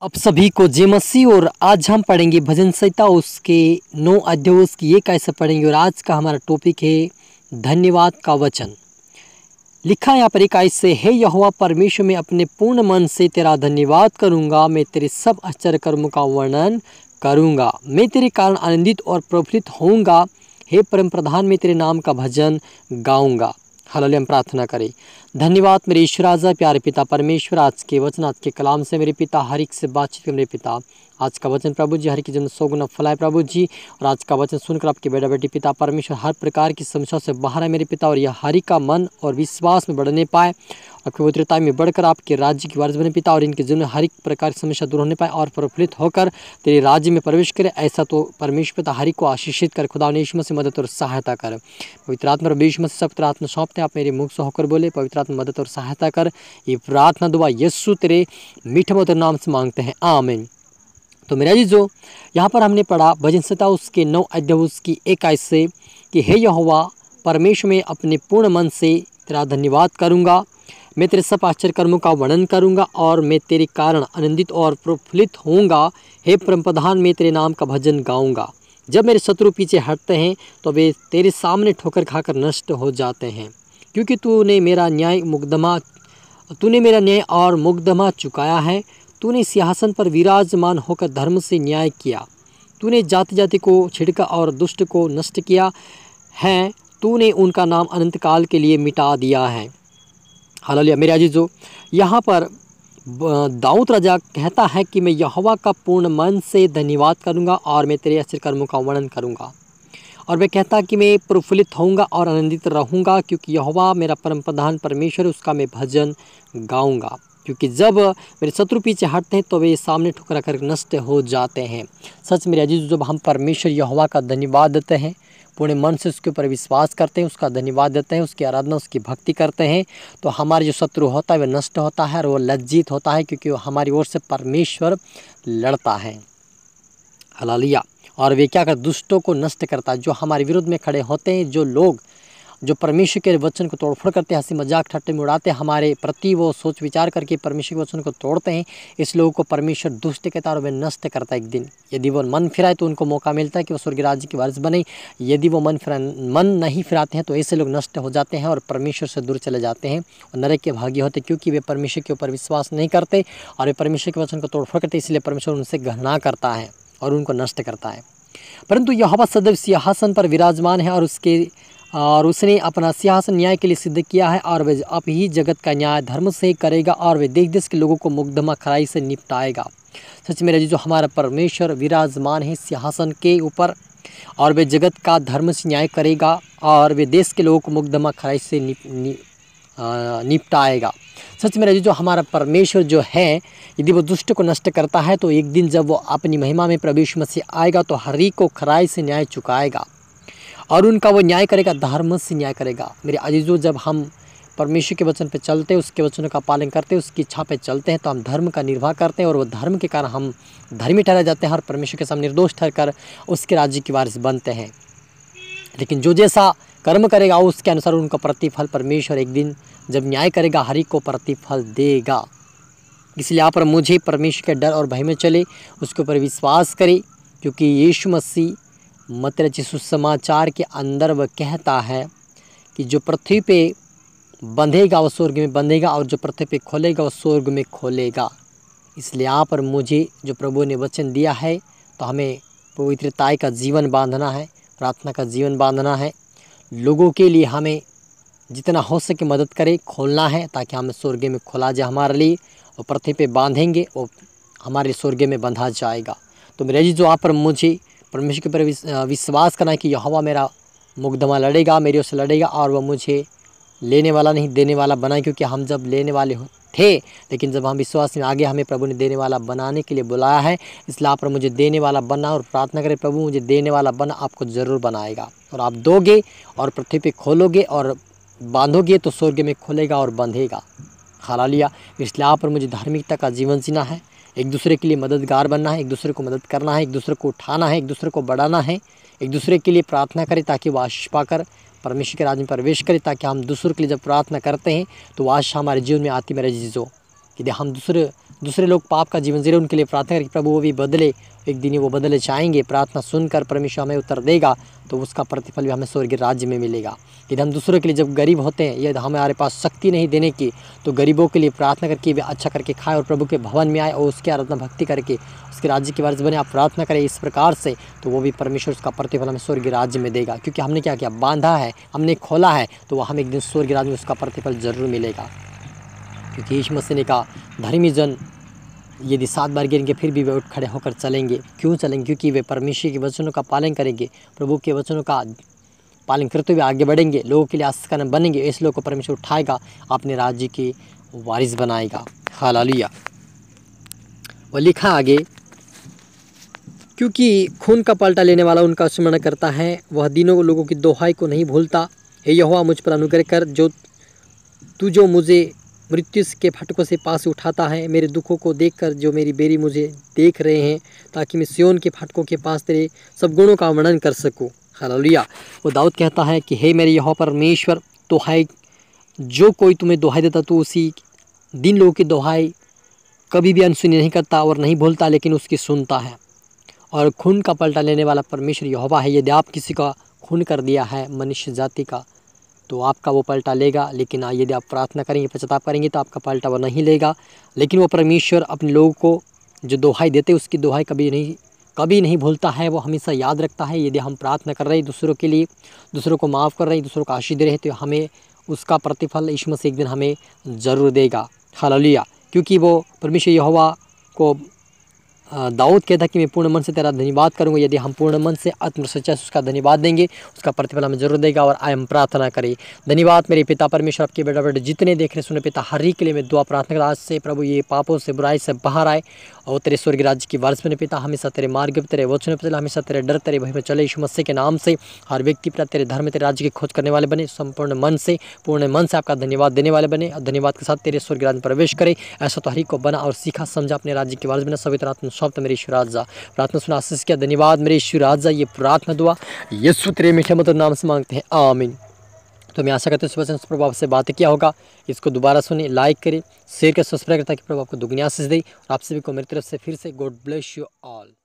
अब सभी को जय मसीह। और आज हम पढ़ेंगे भजन संहिता उसके 9 अध्याय की ये कैसे पढ़ेंगे। और आज का हमारा टॉपिक है धन्यवाद का वचन। लिखा है यहाँ पर एक ऐसे, हे यहोवा परमेश्वर, मैं अपने पूर्ण मन से तेरा धन्यवाद करूँगा। मैं तेरे सब आश्चर्य कर्मों का वर्णन करूँगा। मैं तेरे कारण आनंदित और प्रफुल्लित होऊंगा। हे परम प्रधान, मैं तेरे नाम का भजन गाऊंगा। हालेलुया। हम प्रार्थना करें। धन्यवाद मेरे ईश्वर राजा, प्यारे पिता परमेश्वर, आज के वचन, आज के कलाम से मेरे पिता हर एक से बातचीत कर मेरे पिता। आज का वचन प्रभु जी हर की जीवन 100 गुना फलाए प्रभु जी। और आज का वचन सुनकर आपके बेटा बेटी पिता परमेश्वर हर प्रकार की समस्या से बाहर है मेरे पिता। और यह हरि का मन और विश्वास में बढ़ने पाए और पवित्रता में बढ़कर आपके राज्य की वारिस बने पिता। और इनके जीवन में हर एक प्रकार की समस्या दूर होने पाए और प्रफुल्लित होकर तेरे राज्य में प्रवेश करे। ऐसा तो परमेश्वर पिता हरि को आशीषित कर। खुदा ने यीशु मसीह मदद और सहायता कर। पवित्र आत्मा और यीशु मसीह सब आत्मा सौंपते आप मेरे मुख से होकर बोले। पवित्र आत्मा मदद और सहायता कर। ये प्रार्थना दुआ यीशु तेरे मीठे मधुर नाम से मांगते हैं, आमीन। तो मेरा जी जो यहाँ पर हमने पढ़ा भजन संहिता उसके 9 अध्याय उसकी 21 से कि हे यहोवा परमेश्वर, मैं अपने पूर्ण मन से तेरा धन्यवाद करूँगा। मैं तेरे सब आश्चर्य कर्मों का वर्णन करूँगा और मैं तेरे कारण आनंदित और प्रफुल्लित होऊंगा। हे परम प्रधान, मैं तेरे नाम का भजन गाऊंगा। जब मेरे शत्रु पीछे हटते हैं तो वे तेरे सामने ठोकर खाकर नष्ट हो जाते हैं, क्योंकि तूने मेरा न्याय और मुकदमा चुकाया है। तूने सिंहासन पर विराजमान होकर धर्म से न्याय किया। तूने जाति जाति को छिड़का और दुष्ट को नष्ट किया है। तूने उनका नाम अनंत काल के लिए मिटा दिया है। हालेलुया। मेरे अजीजों, यहाँ पर दाऊद राजा कहता है कि मैं यहोवा का पूर्ण मन से धन्यवाद करूँगा और मैं तेरे आश्चर्य कर्मों का वर्णन करूँगा। और वह कहता कि मैं प्रफुल्लित होऊंगा और आनंदित रहूँगा, क्योंकि यहोवा मेरा परम प्रधान परमेश्वर, उसका मैं भजन गाऊंगा। क्योंकि जब मेरे शत्रु पीछे हटते हैं तो वे सामने ठुकरा कर नष्ट हो जाते हैं। सच मेरे अजीज, जब हम परमेश्वर यहोवा का धन्यवाद देते हैं, पूरे मन से उसके ऊपर विश्वास करते हैं, उसका धन्यवाद देते हैं, उसकी आराधना उसकी भक्ति करते हैं, तो हमारे जो शत्रु होता है वह नष्ट होता है और वह लज्जित होता है, क्योंकि वो हमारी ओर से परमेश्वर लड़ता है। हालेलुया। और वे क्या कर दुष्टों को नष्ट करता है। जो हमारे विरोध में खड़े होते हैं, जो लोग जो परमेश्वर के वचन को तोड़फोड़ करते हैं, हंसी मजाक ठट्टे में उड़ाते हैं, हमारे प्रति वो सोच विचार करके परमेश्वर के वचन को तोड़ते हैं, इस लोगों को परमेश्वर दुष्ट कहता है और वे नष्ट करता है। एक दिन यदि वो मन फिराए तो उनको मौका मिलता है कि वो स्वर्ग राज्य की वारिस बने। यदि वो मन नहीं फिराते हैं तो ऐसे लोग नष्ट हो जाते हैं और परमेश्वर से दूर चले जाते हैं और नरक के भागी होते, क्योंकि वे परमेश्वर के ऊपर विश्वास नहीं करते और वे परमेश्वर के वचन को तोड़फोड़ करते। इसलिए परमेश्वर उनसे घृणा करता है और उनको नष्ट करता है। परंतु यहोवा सदैव सिंहासन पर विराजमान है और उसने अपना सिंहासन न्याय के लिए सिद्ध किया है। और वह अब ही जगत का न्याय धर्म से करेगा और वह देश देश के लोगों को मुकदमा खराई से निपटाएगा। सच मेरे जो हमारा परमेश्वर विराजमान है सिंहासन के ऊपर और वह जगत का धर्म से न्याय करेगा और वे देश के लोगों को मुकदमा खराई से निपटाएगा। सच मेरा जो हमारा परमेश्वर जो है, यदि वो दुष्ट को नष्ट करता है तो एक दिन जब वो अपनी महिमा में प्रभु यीशु मसीह आएगा तो हर एक को खराई से न्याय चुकाएगा और उनका वो न्याय करेगा, धर्म से न्याय करेगा। मेरे अजीजों, जब हम परमेश्वर के वचन पे चलते हैं, उसके वचनों का पालन करते हैं, उसकी इच्छा पे चलते हैं, तो हम धर्म का निर्वाह करते हैं और वो धर्म के कारण हम धर्मी ठहराए जाते हैं और परमेश्वर के सामने निर्दोष ठहरकर उसके राज्य की वारिस बनते हैं। लेकिन जो जैसा कर्म करेगा उसके अनुसार उनका प्रतिफल परमेश्वर एक दिन जब न्याय करेगा हर एक को प्रतिफल देगा। इसलिए यहाँ पर मुझे परमेश्वर के डर और भय में चले, उसके ऊपर विश्वास करे, क्योंकि यीशु मसीह मत्ती सुसमाचार के अंदर वह कहता है कि जो पृथ्वी पे बंधेगा वो स्वर्ग में बंधेगा और जो पृथ्वी पे खोलेगा वो स्वर्ग में खोलेगा। इसलिए यहाँ पर मुझे जो प्रभु ने वचन दिया है तो हमें पवित्रता का जीवन बांधना है, प्रार्थना का जीवन बांधना है। लोगों के लिए हमें जितना हो सके मदद करें, खोलना है, ताकि हमें स्वर्ग में खोला जाए हमारे लिए, और पृथ्वी पे बांधेंगे और हमारे स्वर्ग में बंधा जाएगा। तो मेरे जी जो यहाँ पर मुझे परमेश्वर के ऊपर विश्वास करना है कि यहोवा मेरा मुकदमा लड़ेगा, मेरे से लड़ेगा और वह मुझे लेने वाला नहीं देने वाला बनाए। क्योंकि हम जब लेने वाले थे, लेकिन जब हम विश्वास में आगे हमें प्रभु ने देने वाला बनाने के लिए बुलाया है। इसलिए आप पर मुझे देने वाला बनना और प्रार्थना करें, प्रभु मुझे देने वाला बना, आपको ज़रूर बनाएगा। और आप दोगे और पृथ्वी पे खोलोगे और बांधोगे तो स्वर्ग में खोलेगा और बंधेगा। हालेलुया। इसलिए आप पर मुझे धार्मिकता का जीवन जीना है, एक दूसरे के लिए मददगार बनना है, एक दूसरे को मदद करना है, एक दूसरे को उठाना है, एक दूसरे को बढ़ाना है, एक दूसरे के लिए प्रार्थना करें ताकि वो आशीष पाकर परमेश्वर के राज्य में प्रवेश करें। ताकि हम दूसरों के लिए जब प्रार्थना करते हैं तो वो आशीष हमारे जीवन में आती। मेरे जीजों, यदि हम दूसरे लोग पाप का जीवन जी रहे उनके लिए प्रार्थना करें कि प्रभु वो भी बदले, एक दिन वो बदले चाहेंगे, प्रार्थना सुनकर परमेश्वर हमें उत्तर देगा तो उसका प्रतिफल भी हमें स्वर्गीय राज्य में मिलेगा। यदि हम दूसरों के लिए जब गरीब होते हैं, यदि हमारे पास शक्ति नहीं देने की, तो गरीबों के लिए प्रार्थना करके वे अच्छा करके खाए और प्रभु के भवन में आए और उसकी आराधना भक्ति करके उसके राज्य के वारिस बने। आप प्रार्थना करें इस प्रकार से, तो वो भी परमेश्वर उसका प्रतिफल हमें स्वर्गीय राज्य में देगा, क्योंकि हमने क्या किया, बांधा है, हमने खोला है, तो वह हमें एक दिन स्वर्गीय राज्य में उसका प्रतिफल जरूर मिलेगा। क्योंकि यीशु मसीह ने कहा, धर्मी जन यदि 7 बार गिरेंगे फिर भी वे उठ खड़े होकर चलेंगे। क्यों चलेंगे? क्योंकि वे परमेश्वर के वचनों का पालन करेंगे, प्रभु के वचनों का पालन करते हुए आगे बढ़ेंगे, लोगों के लिए आशीष का बनेंगे। इस लोगों को परमेश्वर उठाएगा, अपने राज्य के वारिस बनाएगा। हालेलुया। और लिखा आगे, क्योंकि खून का पलटा लेने वाला उनका स्मरण करता है, वह दिनों लोगों की दोहाई को नहीं भूलता। हे यहोवा, मुझ पर अनुग्रह कर, जो मुझे मृत्यु के फटकों से पास उठाता है, मेरे दुखों को देखकर जो मेरी बेरी मुझे देख रहे हैं, ताकि मैं सिय्योन के फाटकों के पास तेरे सब गुणों का वर्णन कर सकूं। हालेलुया। वो दाऊद कहता है कि हे मेरे यहोवा परमेश्वर, दोहाई जो कोई तुम्हें दोहाई देता तो उसी दिन लोगों की दोहाई कभी भी अनसुनी नहीं करता और नहीं भूलता, लेकिन उसकी सुनता है। और खून का पलटा लेने वाला परमेश्वर यहोवा है। यदि आप किसी का खून कर दिया है मनुष्य जाति का, तो आपका वो पलटा लेगा, लेकिन यदि आप प्रार्थना करेंगे, पश्चाताप करेंगे, तो आपका पलटा वो नहीं लेगा। लेकिन वो परमेश्वर अपने लोगों को जो दोहाई देते उसकी दोहाई कभी नहीं भूलता है, वो हमेशा याद रखता है। यदि हम प्रार्थना कर रहे हैं दूसरों के लिए, दूसरों को माफ़ कर रहे हैं, दूसरों को आशीष दे रहे हैं, तो हमें उसका प्रतिफल यीशु मसीह एक दिन हमें ज़रूर देगा। हालेलुया। क्योंकि वो परमेश्वर यहोवा को दाऊद कहता कि मैं पूर्ण मन से तेरा धन्यवाद करूंगा। यदि हम पूर्ण मन से आत्म सच्चाई से उसका धन्यवाद देंगे, उसका प्रतिफल हमें जरूर देगा। और आय हम प्रार्थना करें। धन्यवाद मेरे पिता परमेश्वर, आपके बेटा बेटे जितने देख रहे सुने पिता, हर एक के लिए मैं दुआ प्रार्थना कर आज से प्रभु ये पापों से बुराई से बाहर आए और तेरे स्वर्गीय राज्य की वारिस बने पिता। हमेशा तेरे मार्ग पर, तेरे वचन पर चले, हमेशा तेरे डर तेरे भय में चले। यीशु मसीह के नाम से हर व्यक्ति पिता तेरे धर्म तेरे राज्य की खोज करने वाले बने, संपूर्ण मन से पूर्ण मन से आपका धन्यवाद देने वाले बने, और धन्यवाद के साथ तेरे स्वर्गीय राज्य में प्रवेश करे। ऐसा तो हर एक को बना और सीखा समझा अपने राज्य की वारिस बना। सभी तरह सौंपता मेरे ईश्वर राजा, प्रार्थना सुना आशीष किया। धन्यवाद मेरे ईश्वर राजा। ये प्रार्थना दुआ यीशु तेरे मीठे मधुर नाम से मांगते हैं, आमीन। तो मैं आशा करता हूँ इस वचन से प्रभु आपसे बातें किया होगा। इसको दोबारा सुने, लाइक करें, शेयर करें, सब्सक्राइब करें, ताकि प्रभु आपको दुगनी आशीष दे। और आप सभी को मेरी तरफ से फिर से गॉड ब्लेस यू ऑल।